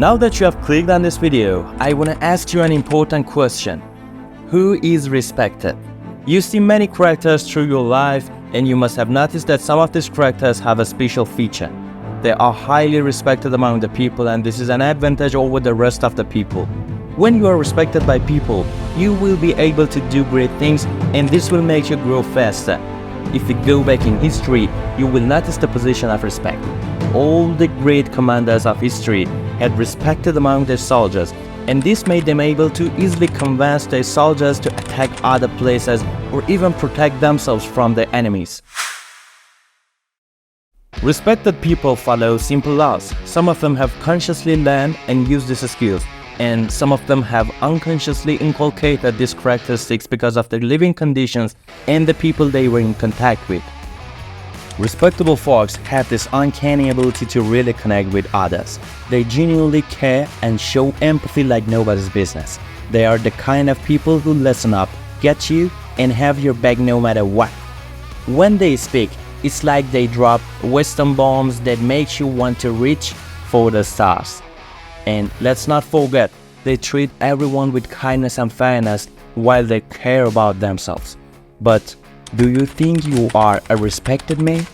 Now that you have clicked on this video, I want to ask you an important question. Who is respected? You see many characters through your life, and you must have noticed that some of these characters have a special feature. They are highly respected among the people, and this is an advantage over the rest of the people. When you are respected by people, you will be able to do great things, and this will make you grow faster. If you go back in history, you will notice the position of respect. All the great commanders of history had respected among their soldiers, and this made them able to easily convince their soldiers to attack other places or even protect themselves from their enemies. Respected people follow simple laws. Some of them have consciously learned and used these skills, and some of them have unconsciously inculcated these characteristics because of their living conditions and the people they were in contact with. Respectable folks have this uncanny ability to really connect with others. They genuinely care and show empathy like nobody's business. They are the kind of people who listen up, get you, and have your back no matter what. When they speak, it's like they drop wisdom bombs that makes you want to reach for the stars. And let's not forget, they treat everyone with kindness and fairness while they care about themselves. But do you think you are a respected man?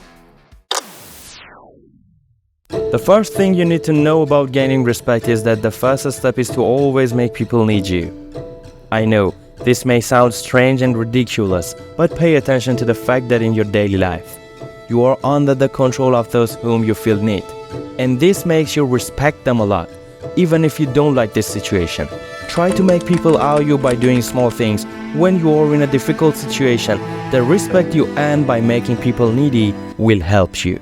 The first thing you need to know about gaining respect is that the first step is to always make people need you. I know, this may sound strange and ridiculous, but pay attention to the fact that in your daily life, you are under the control of those whom you feel need. And this makes you respect them a lot, even if you don't like this situation. Try to make people owe you by doing small things. When you are in a difficult situation, the respect you earn by making people needy will help you.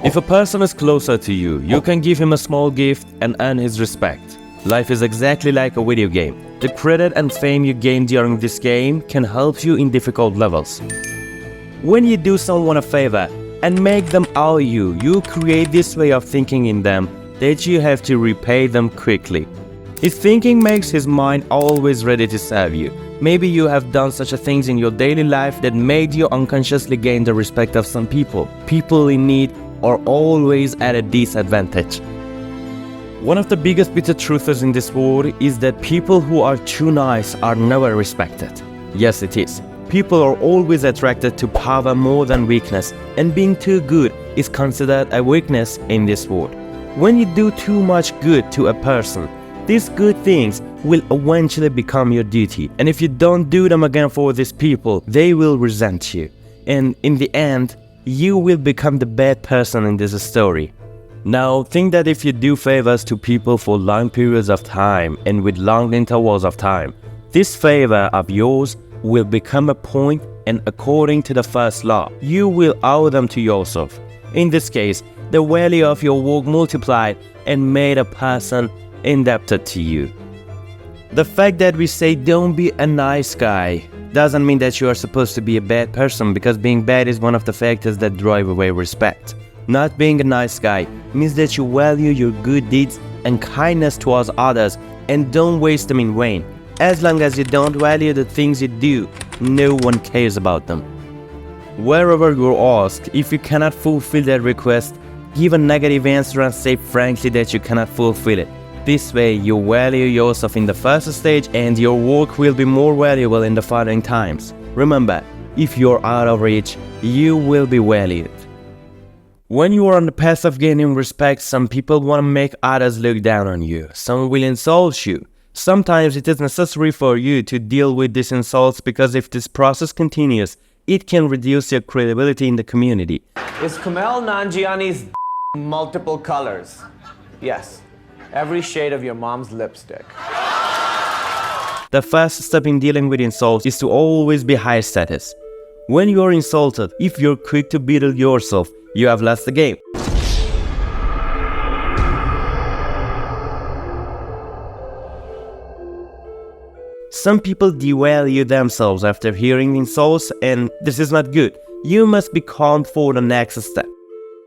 If a person is closer to you, you can give him a small gift and earn his respect. Life is exactly like a video game. The credit and fame you gain during this game can help you in difficult levels. When you do someone a favor and make them owe you, you create this way of thinking in them that you have to repay them quickly. His thinking makes his mind always ready to serve you. Maybe you have done such a things in your daily life that made you unconsciously gain the respect of some people. People in need are always at a disadvantage. One of the biggest bitter truths in this world is that people who are too nice are never respected. Yes, it is. People are always attracted to power more than weakness, and being too good is considered a weakness in this world. When you do too much good to a person, these good things will eventually become your duty, and if you don't do them again for these people, they will resent you, and in the end, you will become the bad person in this story. Now, think that if you do favors to people for long periods of time and with long intervals of time, this favor of yours will become a point, and according to the first law, you will owe them to yourself. In this case, the value of your work multiplied and made a person indebted to you. The fact that we say don't be a nice guy doesn't mean that you are supposed to be a bad person, because being bad is one of the factors that drive away respect. Not being a nice guy means that you value your good deeds and kindness towards others and don't waste them in vain. As long as you don't value the things you do, no one cares about them. Wherever you're asked, if you cannot fulfill their request, give a negative answer and say frankly that you cannot fulfill it. This way, you value yourself in the first stage and your work will be more valuable in the following times. Remember, if you're out of reach, you will be valued. When you are on the path of gaining respect, some people want to make others look down on you. Some will insult you. Sometimes it is necessary for you to deal with these insults, because if this process continues, it can reduce your credibility in the community. Is Kumail Nanjiani's multiple colors? Yes. Every shade of your mom's lipstick. The first step in dealing with insults is to always be high status. When you are insulted, if you're quick to belittle yourself, you have lost the game. Some people devalue themselves after hearing insults, and this is not good. You must be calm for the next step.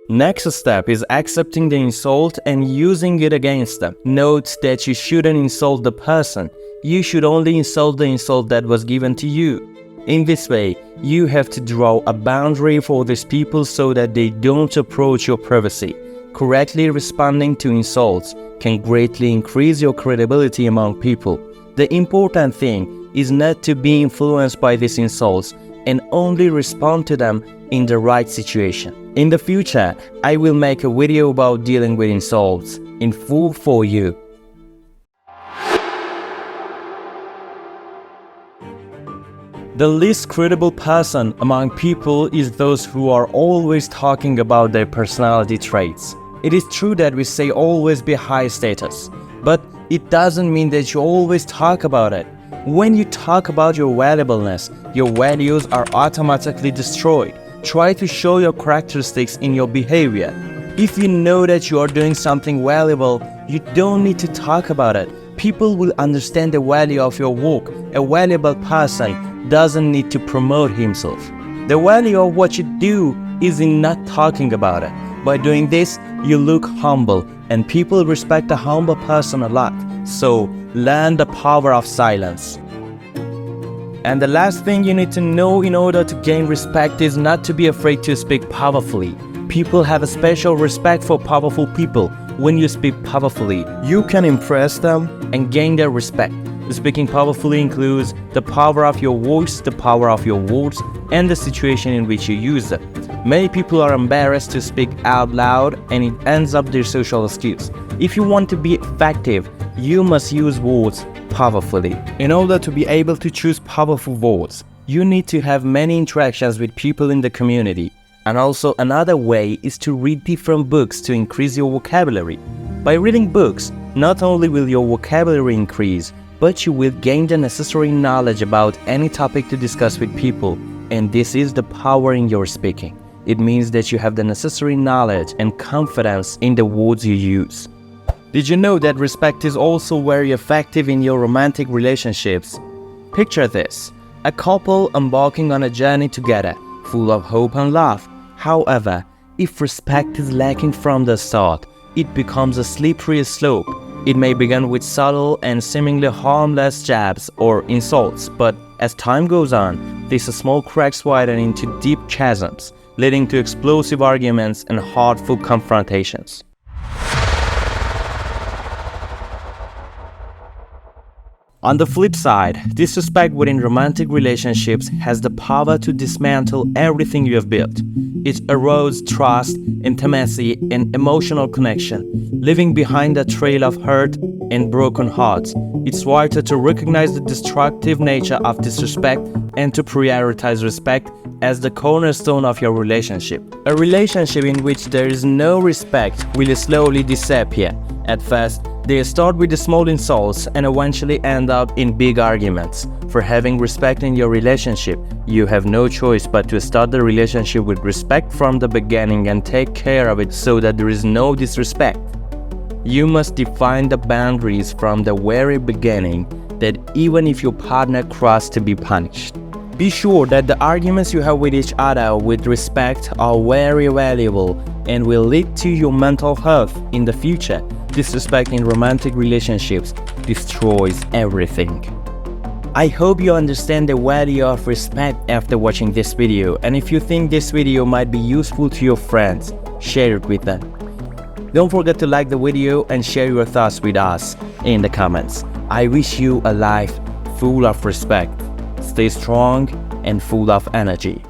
Next step is accepting the insult and using it against them. Note that you shouldn't insult the person. You should only insult the insult that was given to you. In this way, you have to draw a boundary for these people so that they don't approach your privacy. Correctly responding to insults can greatly increase your credibility among people. The important thing is not to be influenced by these insults and only respond to them in the right situation. In the future, I will make a video about dealing with insults in full for you. The least credible person among people is those who are always talking about their personality traits. It is true that we say always be high status, but it doesn't mean that you always talk about it. When you talk about your valuableness, your values are automatically destroyed. Try to show your characteristics in your behavior. If you know that you are doing something valuable, you don't need to talk about it. People will understand the value of your work. A valuable person doesn't need to promote himself. The value of what you do is in not talking about it. By doing this, you look humble, and people respect a humble person a lot. So, learn the power of silence. And the last thing you need to know in order to gain respect is not to be afraid to speak powerfully. People have a special respect for powerful people. When you speak powerfully, you can impress them and gain their respect. Speaking powerfully includes the power of your voice, the power of your words, and the situation in which you use them. Many people are embarrassed to speak out loud, and it ends up their social skills. If you want to be effective, you must use words powerfully. In order to be able to choose powerful words, you need to have many interactions with people in the community. And also another way is to read different books to increase your vocabulary. By reading books, not only will your vocabulary increase, but you will gain the necessary knowledge about any topic to discuss with people, and this is the power in your speaking. It means that you have the necessary knowledge and confidence in the words you use. Did you know that respect is also very effective in your romantic relationships? Picture this: a couple embarking on a journey together, full of hope and love. However, if respect is lacking from the start, it becomes a slippery slope. It may begin with subtle and seemingly harmless jabs or insults, but as time goes on, these small cracks widen into deep chasms, leading to explosive arguments and hurtful confrontations. On the flip side, disrespect within romantic relationships has the power to dismantle everything you have built. It erodes trust, intimacy, and emotional connection, leaving behind a trail of hurt and broken hearts. It's vital to recognize the destructive nature of disrespect and to prioritize respect as the cornerstone of your relationship. A relationship in which there is no respect will slowly disappear. At first, they start with the small insults and eventually end up in big arguments. For having respect in your relationship, you have no choice but to start the relationship with respect from the beginning and take care of it so that there is no disrespect. You must define the boundaries from the very beginning, that even if your partner crosses, to be punished. Be sure that the arguments you have with each other with respect are very valuable and will lead to your mental health in the future. Disrespect in romantic relationships destroys everything. I hope you understand the value of respect after watching this video, and if you think this video might be useful to your friends, share it with them. Don't forget to like the video and share your thoughts with us in the comments. I wish you a life full of respect. Stay strong and full of energy.